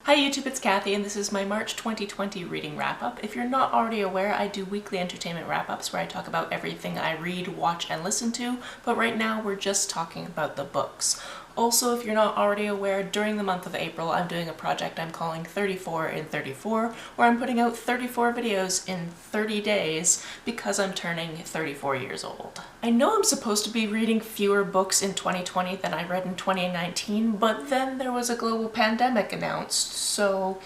Hi YouTube, it's Kathy and this is my March 2020 reading wrap-up. If you're not already aware, I do weekly entertainment wrap-ups where I talk about everything I read, watch, and listen to, but right now we're just talking about the books. Also, if you're not already aware, during the month of April I'm doing a project I'm calling 34 in 34, where I'm putting out 34 videos in 30 days because I'm turning 34 years old. I know I'm supposed to be reading fewer books in 2020 than I read in 2019, but then there was a global pandemic announced, so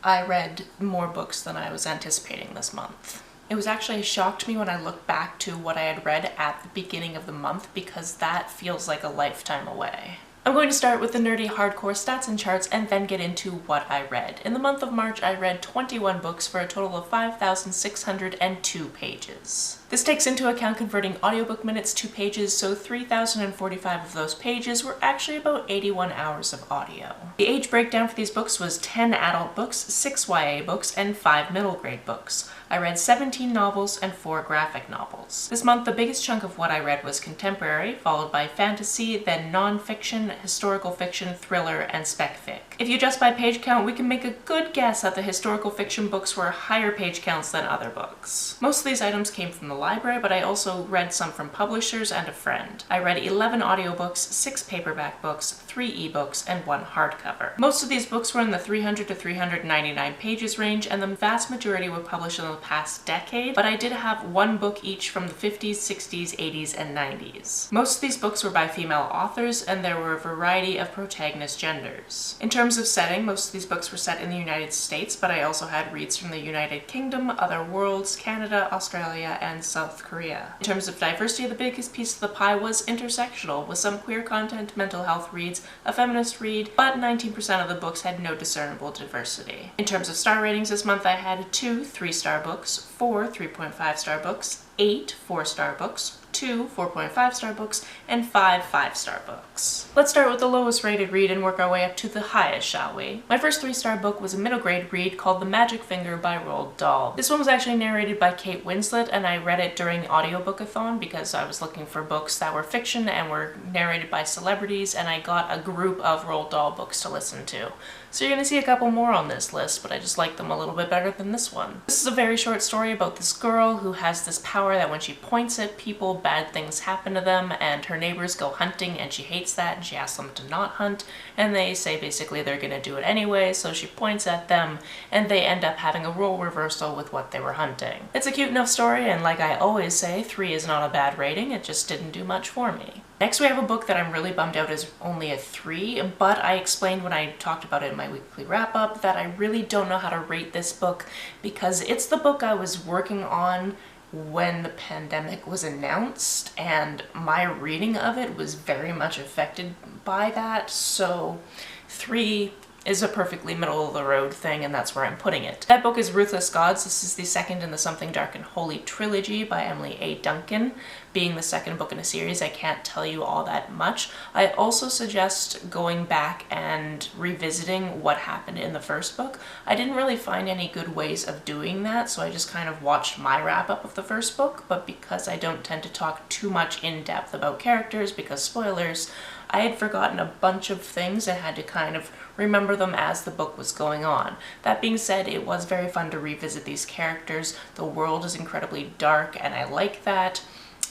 I read more books than I was anticipating this month. It was actually a shock to me when I looked back to what I had read at the beginning of the month because that feels like a lifetime away. I'm going to start with the nerdy hardcore stats and charts and then get into what I read. In the month of March, I read 21 books for a total of 5,602 pages. This takes into account converting audiobook minutes to pages, so 3,045 of those pages were actually about 81 hours of audio. The age breakdown for these books was 10 adult books, 6 YA books, and 5 middle grade books. I read 17 novels and 4 graphic novels. This month, the biggest chunk of what I read was contemporary, followed by fantasy, then non-fiction, historical fiction, thriller, and spec fic. If you adjust by page count, we can make a good guess that the historical fiction books were higher page counts than other books. Most of these items came from the library, but I also read some from publishers and a friend. I read 11 audiobooks, 6 paperback books, 3 ebooks, and 1 hardcover. Most of these books were in the 300 to 399 pages range, and the vast majority were published in the past decade, but I did have 1 book each from the 50s, 60s, 80s, and 90s. Most of these books were by female authors, and there were a variety of protagonist genders. In terms of setting, most of these books were set in the United States, but I also had reads from the United Kingdom, other worlds, Canada, Australia, and South Korea. In terms of diversity, the biggest piece of the pie was intersectional, with some queer content, mental health reads, a feminist read, but 19% of the books had no discernible diversity. In terms of star ratings this month, I had 2 3-star books, 4 3.5-star books, 8 4-star books, 2 4.5-star books, and 5 5-star books. Let's start with the lowest rated read and work our way up to the highest, shall we? My first 3-star book was a middle grade read called The Magic Finger by Roald Dahl. This one was actually narrated by Kate Winslet, and I read it during audiobookathon because I was looking for books that were fiction and were narrated by celebrities, and I got a group of Roald Dahl books to listen to. So you're gonna see a couple more on this list, but I just like them a little bit better than this one. This is a very short story about this girl who has this power that when she points at people, bad things happen to them, and her neighbors go hunting and she hates that and she asks them to not hunt, and they say basically they're gonna do it anyway, so she points at them and they end up having a role reversal with what they were hunting. It's a cute enough story, and like I always say, 3 is not a bad rating, it just didn't do much for me. Next we have a book that I'm really bummed out is only a 3, but I explained when I talked about it in my weekly wrap-up that I really don't know how to rate this book because it's the book I was working on when the pandemic was announced, and my reading of it was very much affected by that, so 3 is a perfectly middle-of-the-road thing, and that's where I'm putting it. That book is Ruthless Gods. This is the second in the Something Dark and Holy trilogy by Emily A. Duncan. Being the second book in a series, I can't tell you all that much. I also suggest going back and revisiting what happened in the first book. I didn't really find any good ways of doing that, so I just kind of watched my wrap-up of the first book, but because I don't tend to talk too much in depth about characters because spoilers, I had forgotten a bunch of things and had to kind of remember them as the book was going on. That being said, it was very fun to revisit these characters. The world is incredibly dark and I like that.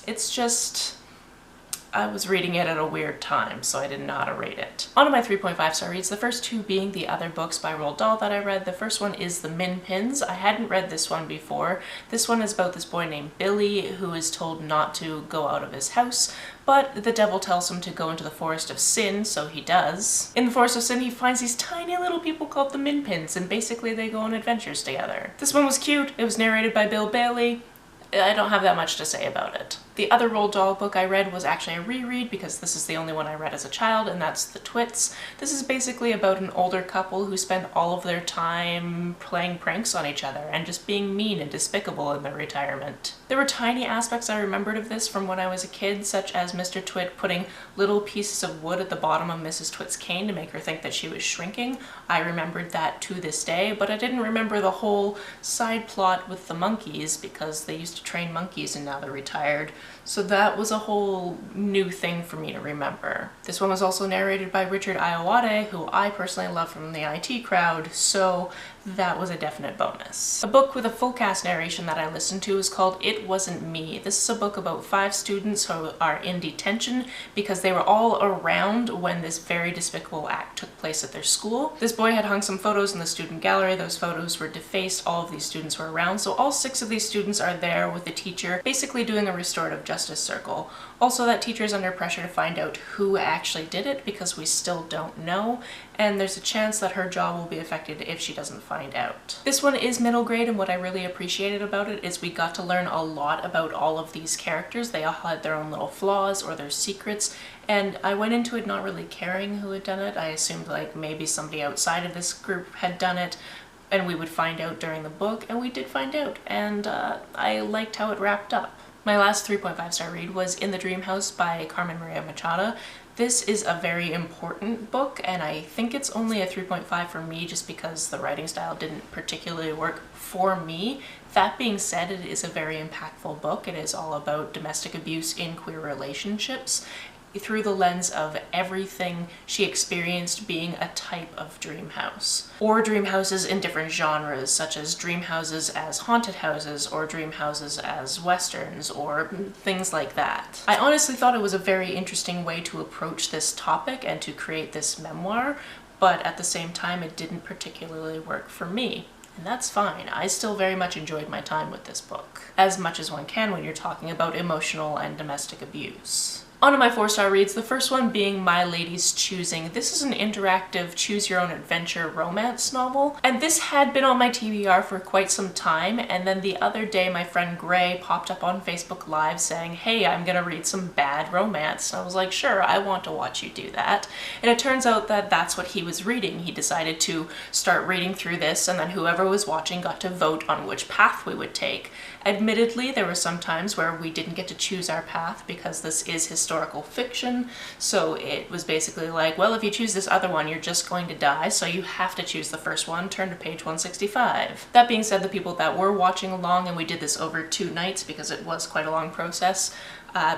It's just, I was reading it at a weird time, so I didn't know how to rate it. On to my 3.5-star reads, the first 2 being the other books by Roald Dahl that I read. The first one is The Min Pins. I hadn't read this one before. This one is about this boy named Billy who is told not to go out of his house, but the devil tells him to go into the Forest of Sin, so he does. In the Forest of Sin, he finds these tiny little people called the Min Pins, and basically they go on adventures together. This one was cute. It was narrated by Bill Bailey. I don't have that much to say about it. The other Roald Dahl book I read was actually a reread because this is the only one I read as a child, and that's The Twits. This is basically about an older couple who spend all of their time playing pranks on each other and just being mean and despicable in their retirement. There were tiny aspects I remembered of this from when I was a kid, such as Mr. Twit putting little pieces of wood at the bottom of Mrs. Twit's cane to make her think that she was shrinking. I remembered that to this day, but I didn't remember the whole side plot with the monkeys because they used to train monkeys and now they're retired. So that was a whole new thing for me to remember. This one was also narrated by Richard Ayoade, who I personally love from the IT crowd, so that was a definite bonus. A book with a full cast narration that I listened to is called It Wasn't Me. This is a book about 5 students who are in detention because they were all around when this very despicable act took place at their school. This boy had hung some photos in the student gallery. Those photos were defaced. All of these students were around, so all 6 of these students are there with the teacher basically doing a restorative justice circle. Also, that teacher is under pressure to find out who actually did it because we still don't know, and there's a chance that her job will be affected if she doesn't find out. This one is middle grade, and what I really appreciated about it is we got to learn a lot about all of these characters. They all had their own little flaws or their secrets, and I went into it not really caring who had done it. I assumed like maybe somebody outside of this group had done it, and we would find out during the book, and we did find out, and I liked how it wrapped up. My last 3.5-star read was In the Dreamhouse by Carmen Maria Machado. This is a very important book, and I think it's only a 3.5 for me just because the writing style didn't particularly work for me. That being said, it is a very impactful book. It is all about domestic abuse in queer relationships, through the lens of everything she experienced being a type of dream house. Or dream houses in different genres, such as dream houses as haunted houses, or dream houses as westerns, or things like that. I honestly thought it was a very interesting way to approach this topic and to create this memoir, but at the same time it didn't particularly work for me. And that's fine. I still very much enjoyed my time with this book, as much as one can when you're talking about emotional and domestic abuse. On to my 4-star reads, the first one being My Lady's Choosing. This is an interactive choose-your-own-adventure romance novel, and this had been on my TBR for quite some time, and then the other day my friend Gray popped up on Facebook Live saying, hey, I'm gonna read some bad romance. And I was like, sure, I want to watch you do that. And it turns out that that's what he was reading. He decided to start reading through this, and then whoever was watching got to vote on which path we would take. Admittedly, there were some times where we didn't get to choose our path because this is historical fiction, so it was basically like, well, if you choose this other one, you're just going to die, so you have to choose the first one, turn to page 165. That being said, the people that were watching along, and we did this over 2 nights because it was quite a long process,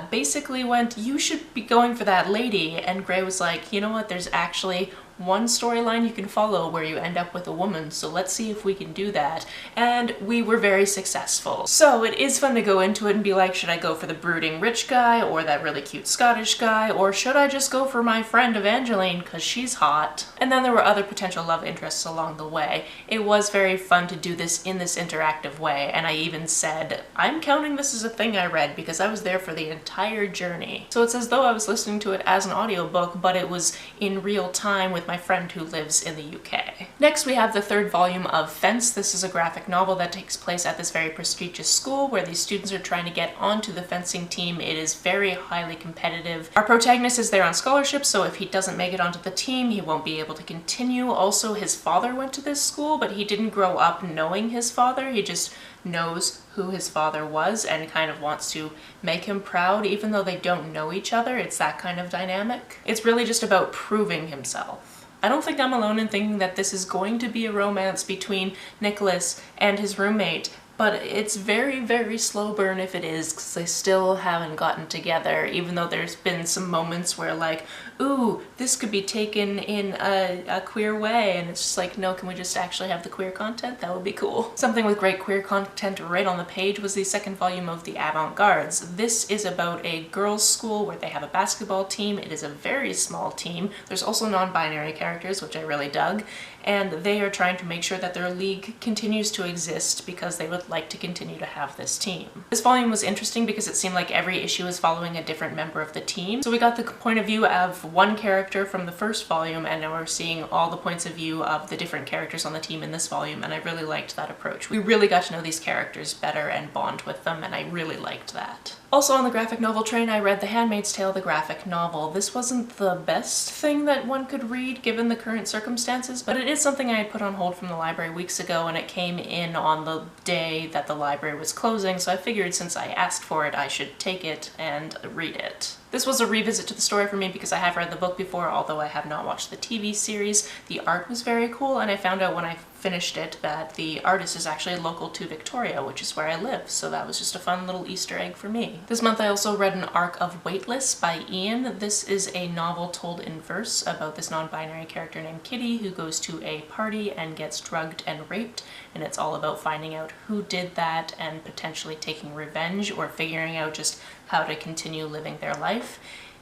basically went, you should be going for that lady, and Gray was like, you know what, there's actually one storyline you can follow where you end up with a woman, so let's see if we can do that. And we were very successful. So it is fun to go into it and be like, should I go for the brooding rich guy, or that really cute Scottish guy, or should I just go for my friend Evangeline because she's hot? And then there were other potential love interests along the way. It was very fun to do this in this interactive way, and I even said, I'm counting this as a thing I read because I was there for the entire journey. So it's as though I was listening to it as an audiobook, but it was in real time with my friend who lives in the UK. Next, we have the 3rd volume of Fence. This is a graphic novel that takes place at this very prestigious school where these students are trying to get onto the fencing team. It is very highly competitive. Our protagonist is there on scholarship, so if he doesn't make it onto the team, he won't be able to continue. Also, his father went to this school, but he didn't grow up knowing his father. He just knows who his father was and kind of wants to make him proud, even though they don't know each other. It's that kind of dynamic. It's really just about proving himself. I don't think I'm alone in thinking that this is going to be a romance between Nicholas and his roommate, but it's very, very slow burn if it is, because they still haven't gotten together, even though there's been some moments where like, ooh, this could be taken in a queer way, and it's just like, no, can we just actually have the queer content? That would be cool. Something with great queer content right on the page was the 2nd volume of The Avant-Gardes. This is about a girls' school where they have a basketball team. It is a very small team. There's also non-binary characters, which I really dug, and they are trying to make sure that their league continues to exist because they would like to continue to have this team. This volume was interesting because it seemed like every issue is following a different member of the team. So we got the point of view of one character from the 1st volume, and now we're seeing all the points of view of the different characters on the team in this volume, and I really liked that approach. We really got to know these characters better and bond with them, and I really liked that. Also on the graphic novel train, I read The Handmaid's Tale, the graphic novel. This wasn't the best thing that one could read given the current circumstances, but it is something I had put on hold from the library weeks ago, and it came in on the day that the library was closing, so I figured since I asked for it, I should take it and read it. This was a revisit to the story for me because I have read the book before, although I have not watched the TV series. The art was very cool, and I found out when I finished it that the artist is actually local to Victoria, which is where I live, so that was just a fun little Easter egg for me. This month I also read an arc of Weightless by Ian. This is a novel told in verse about this non-binary character named Kitty who goes to a party and gets drugged and raped, and it's all about finding out who did that and potentially taking revenge or figuring out just how to continue living their life.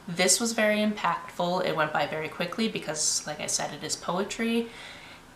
This was very impactful. It went by very quickly because, like I said, it is poetry.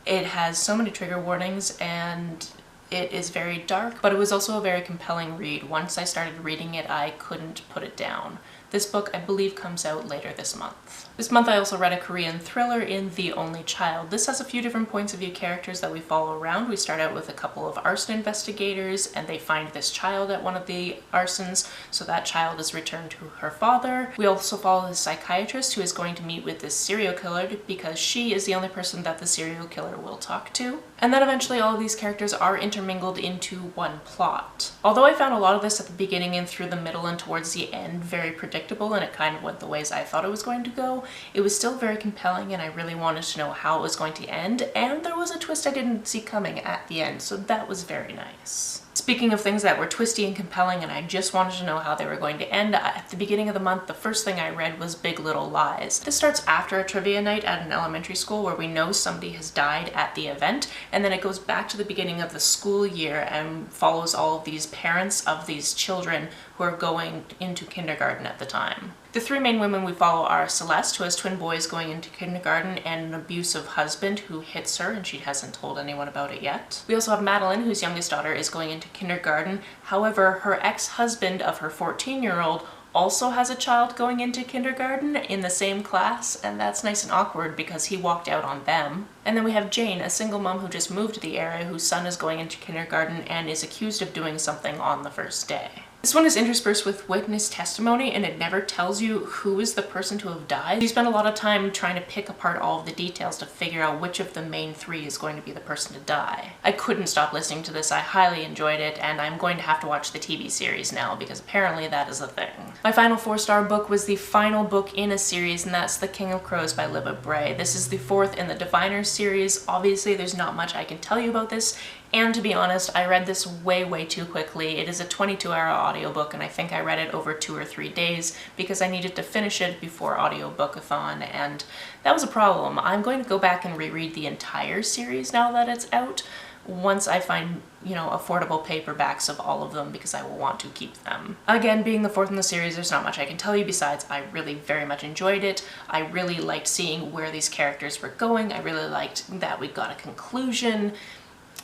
It has so many trigger warnings and it is very dark, but it was also a very compelling read. Once I started reading it, I couldn't put it down. This book, I believe, comes out later this month. This month I also read a Korean thriller in The Only Child. This has a few different points of view characters that we follow around. We start out with a couple of arson investigators and they find this child at one of the arsons, so that child is returned to her father. We also follow the psychiatrist who is going to meet with this serial killer because she is the only person that the serial killer will talk to. And then eventually all of these characters are intermingled into one plot. Although I found a lot of this at the beginning and through the middle and towards the end very predictable and it kind of went the ways I thought it was going to go, it was still very compelling and I really wanted to know how it was going to end, and there was a twist I didn't see coming at the end, so that was very nice. Speaking of things that were twisty and compelling and I just wanted to know how they were going to end, at the beginning of the month the first thing I read was Big Little Lies. This starts after a trivia night at an elementary school where we know somebody has died at the event, and then it goes back to the beginning of the school year and follows all of these parents of these children who are going into kindergarten at the time. The three main women we follow are Celeste, who has twin boys going into kindergarten, and an abusive husband who hits her and she hasn't told anyone about it yet. We also have Madeline, whose youngest daughter is going into kindergarten. However, her ex-husband of her 14-year-old also has a child going into kindergarten in the same class, and that's nice and awkward because he walked out on them. And then we have Jane, a single mom who just moved to the area whose son is going into kindergarten and is accused of doing something on the first day. This one is interspersed with witness testimony and it never tells you who is the person to have died. You spend a lot of time trying to pick apart all of the details to figure out which of the main three is going to be the person to die. I couldn't stop listening to this. I highly enjoyed it and I'm going to have to watch the TV series now because apparently that is a thing. My final 4-star book was the final book in a series, and that's The King of Crows by Libba Bray. This is the 4th in the Diviners series. Obviously there's not much I can tell you about this. And to be honest, I read this way too quickly. It is a 22-hour audiobook and I think I read it over 2 or 3 days because I needed to finish it before Audiobook-a-thon, and that was a problem. I'm going to go back and reread the entire series now that it's out once I find, affordable paperbacks of all of them because I will want to keep them. Again, being the 4th in the series, there's not much I can tell you besides I really very much enjoyed it. I really liked seeing where these characters were going. I really liked that we got a conclusion.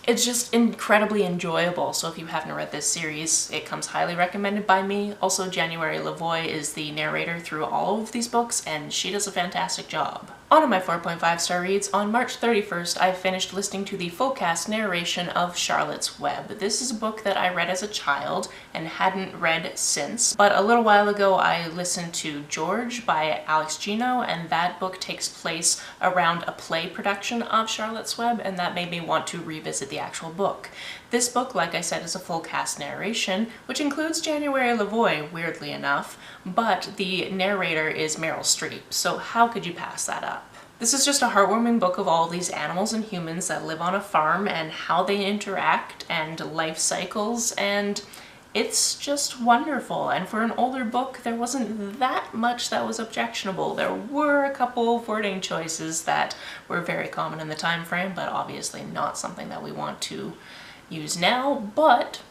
It's just incredibly enjoyable, so if you haven't read this series, it comes highly recommended by me. Also, January Lavoie is the narrator through all of these books, and she does a fantastic job. On to my 4.5-star reads, on March 31st, I finished listening to the full cast narration of Charlotte's Web. This is a book that I read as a child and hadn't read since, but a little while ago I listened to George by Alex Gino, and that book takes place around a play production of Charlotte's Web, and that made me want to revisit the actual book. This book, like I said, is a full cast narration, which includes January Lavoie, weirdly enough, but the narrator is Meryl Streep, so how could you pass that up? This is just a heartwarming book of all these animals and humans that live on a farm and how they interact and life cycles, and it's just wonderful. And for an older book, there wasn't that much that was objectionable. There were a couple of wording choices that were very common in the time frame, but obviously not something that we want to use now, but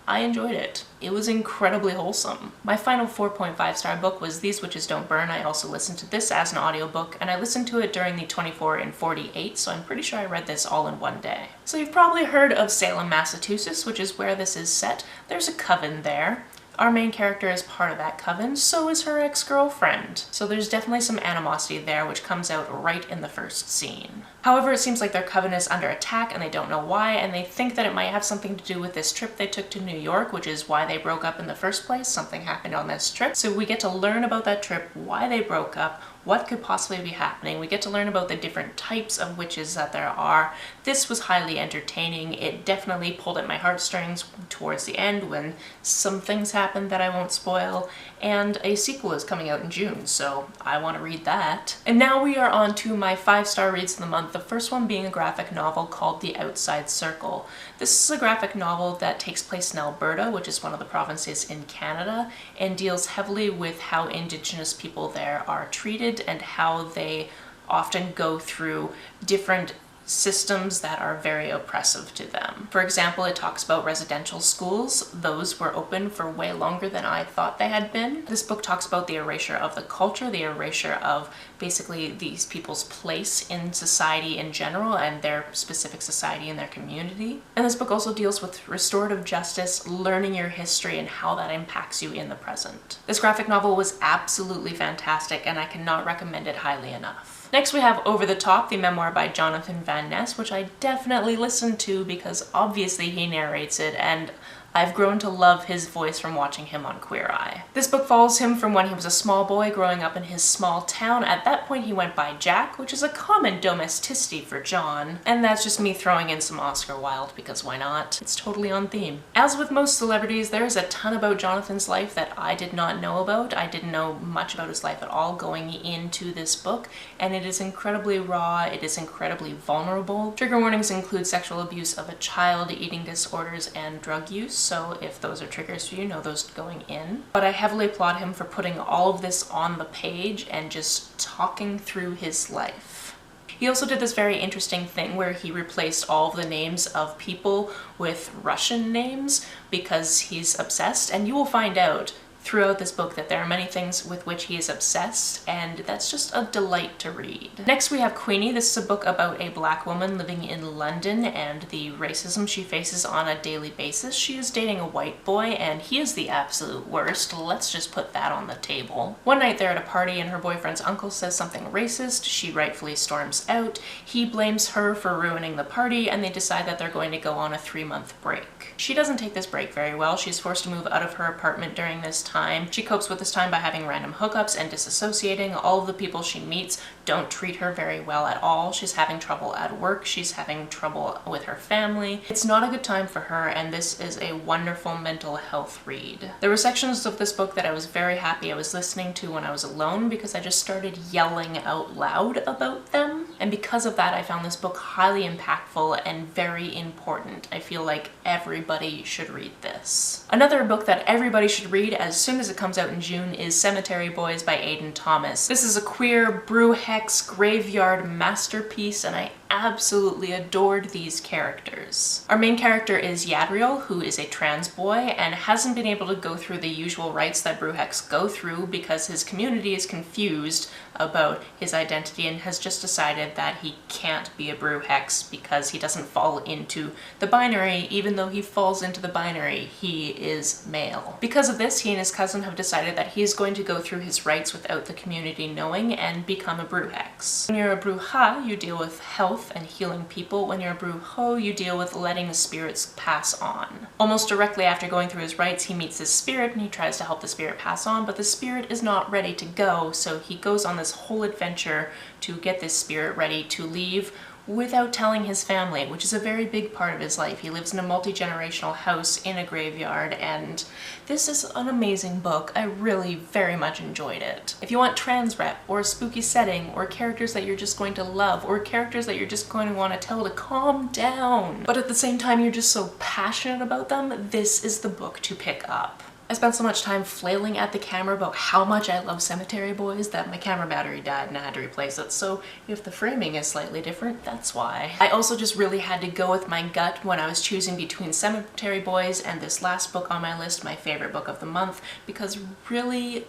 I enjoyed it. It was incredibly wholesome. My final 4.5-star book was These Witches Don't Burn. I also listened to this as an audiobook, and I listened to it during the 24 and 48, so I'm pretty sure I read this all in one day. So you've probably heard of Salem, Massachusetts, which is where this is set. There's a coven there. Our main character is part of that coven, so is her ex-girlfriend. So there's definitely some animosity there, which comes out right in the first scene. However, it seems like their coven is under attack and they don't know why, and they think that it might have something to do with this trip they took to New York, which is why they broke up in the first place. Something happened on this trip. So we get to learn about that trip, why they broke up, what could possibly be happening. We get to learn about the different types of witches that there are. This was highly entertaining. It definitely pulled at my heartstrings towards the end when some things happened that I won't spoil, and a sequel is coming out in June, so I want to read that. And now we are on to my 5-star reads of the month, the first one being a graphic novel called The Outside Circle. This is a graphic novel that takes place in Alberta, which is one of the provinces in Canada, and deals heavily with how Indigenous people there are treated and how they often go through different systems that are very oppressive to them. For example, it talks about residential schools. Those were open for way longer than I thought they had been. This book talks about the erasure of the culture, the erasure of basically these people's place in society in general and their specific society in their community. And this book also deals with restorative justice, learning your history, and how that impacts you in the present. This graphic novel was absolutely fantastic, and I cannot recommend it highly enough. Next we have Over the Top, the memoir by Jonathan Van Ness, which I definitely listened to because obviously he narrates it, and I've grown to love his voice from watching him on Queer Eye. This book follows him from when he was a small boy growing up in his small town. At that point he went by Jack, which is a common domesticity for John, and that's just me throwing in some Oscar Wilde because why not? It's totally on theme. As with most celebrities, there's a ton about Jonathan's life that I did not know about. I didn't know much about his life at all going into this book, and it is incredibly raw, it is incredibly vulnerable. Trigger warnings include sexual abuse of a child, eating disorders, and drug use. So if those are triggers for you, know those going in. But I heavily applaud him for putting all of this on the page and just talking through his life. He also did this very interesting thing where he replaced all of the names of people with Russian names because he's obsessed, and you will find out throughout this book that there are many things with which he is obsessed, and that's just a delight to read. Next we have Queenie. This is a book about a black woman living in London and the racism she faces on a daily basis. She is dating a white boy and he is the absolute worst. Let's just put that on the table. One night they're at a party and her boyfriend's uncle says something racist. She rightfully storms out. He blames her for ruining the party, and they decide that they're going to go on a 3-month break. She doesn't take this break very well. She's forced to move out of her apartment during this time. She copes with this time by having random hookups and disassociating. All of the people she meets don't treat her very well at all. She's having trouble at work. She's having trouble with her family. It's not a good time for her, and this is a wonderful mental health read. There were sections of this book that I was very happy I was listening to when I was alone because I just started yelling out loud about them. And because of that, I found this book highly impactful and very important. I feel like everybody should read this. Another book that everybody should read as soon as it comes out in June is Cemetery Boys by Aidan Thomas. This is a queer brew hex graveyard masterpiece, and I absolutely adored these characters. Our main character is Yadriel, who is a trans boy and hasn't been able to go through the usual rites that Brewhex go through because his community is confused about his identity and has just decided that he can't be a Brewhex because he doesn't fall into the binary. Even though he falls into the binary, he is male. Because of this, he and his cousin have decided that he is going to go through his rites without the community knowing and become a Brewhex. When you're a Brewha, you deal with health and healing people. When you're a Brewho, you deal with letting the spirits pass on. Almost directly after going through his rites, he meets this spirit and he tries to help the spirit pass on, but the spirit is not ready to go, so he goes on this whole adventure to get this spirit ready to leave without telling his family, which is a very big part of his life. He lives in a multi-generational house in a graveyard, and this is an amazing book. I really very much enjoyed it. If you want trans rep or a spooky setting or characters that you're just going to love or characters that you're just going to want to tell to calm down, but at the same time you're just so passionate about them, this is the book to pick up. I spent so much time flailing at the camera about how much I love Cemetery Boys that my camera battery died and I had to replace it, so if the framing is slightly different, that's why. I also just really had to go with my gut when I was choosing between Cemetery Boys and this last book on my list, my favorite book of the month, because really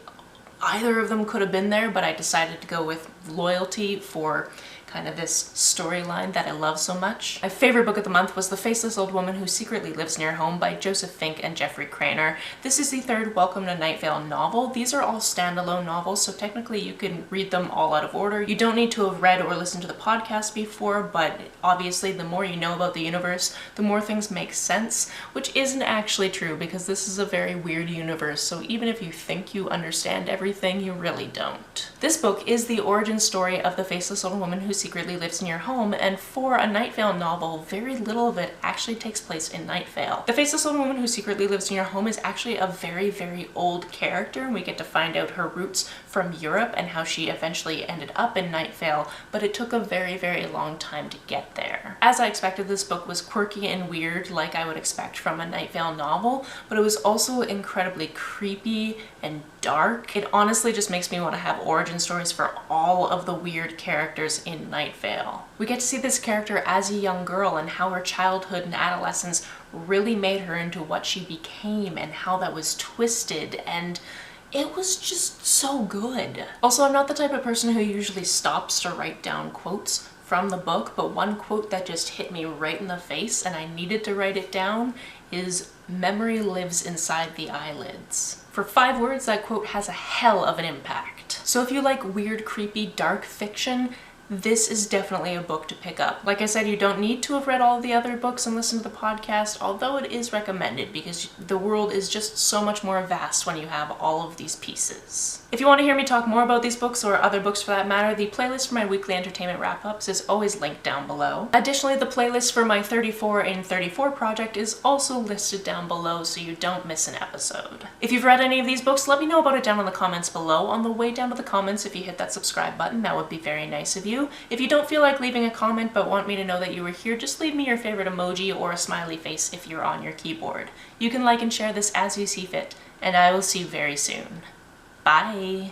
either of them could have been there, but I decided to go with loyalty for kind of this storyline that I love so much. My favorite book of the month was The Faceless Old Woman Who Secretly Lives Near Home by Joseph Fink and Jeffrey Cranor. This is the third Welcome to Night Vale novel. These are all standalone novels, so technically you can read them all out of order. You don't need to have read or listened to the podcast before, but obviously the more you know about the universe, the more things make sense, which isn't actually true because this is a very weird universe, so even if you think you understand everything, you really don't. This book is the origin story of the Faceless Old Woman Who Secretly Lives in Your Home, and for a Night Vale novel, very little of it actually takes place in Night Vale. The Faceless Old Woman Who Secretly Lives in Your Home is actually a very, very old character, and we get to find out her roots from Europe and how she eventually ended up in Night Vale, but it took a very, very long time to get there. As I expected, this book was quirky and weird like I would expect from a Night Vale novel, but it was also incredibly creepy and dark. It honestly just makes me want to have origin stories for all of the weird characters in Night Vale. We get to see this character as a young girl and how her childhood and adolescence really made her into what she became and how that was twisted, and it was just so good. Also, I'm not the type of person who usually stops to write down quotes from the book, but one quote that just hit me right in the face and I needed to write it down is, "Memory lives inside the eyelids." For 5 words, that quote has a hell of an impact. So if you like weird, creepy, dark fiction, this is definitely a book to pick up. Like I said, you don't need to have read all of the other books and listen to the podcast, although it is recommended because the world is just so much more vast when you have all of these pieces. If you want to hear me talk more about these books or other books for that matter, the playlist for my weekly entertainment wrap-ups is always linked down below. Additionally, the playlist for my 34 in 34 project is also listed down below so you don't miss an episode. If you've read any of these books, let me know about it down in the comments below. On the way down to the comments, if you hit that subscribe button, that would be very nice of you. If you don't feel like leaving a comment but want me to know that you were here, just leave me your favorite emoji or a smiley face if you're on your keyboard. You can like and share this as you see fit, and I will see you very soon. Bye!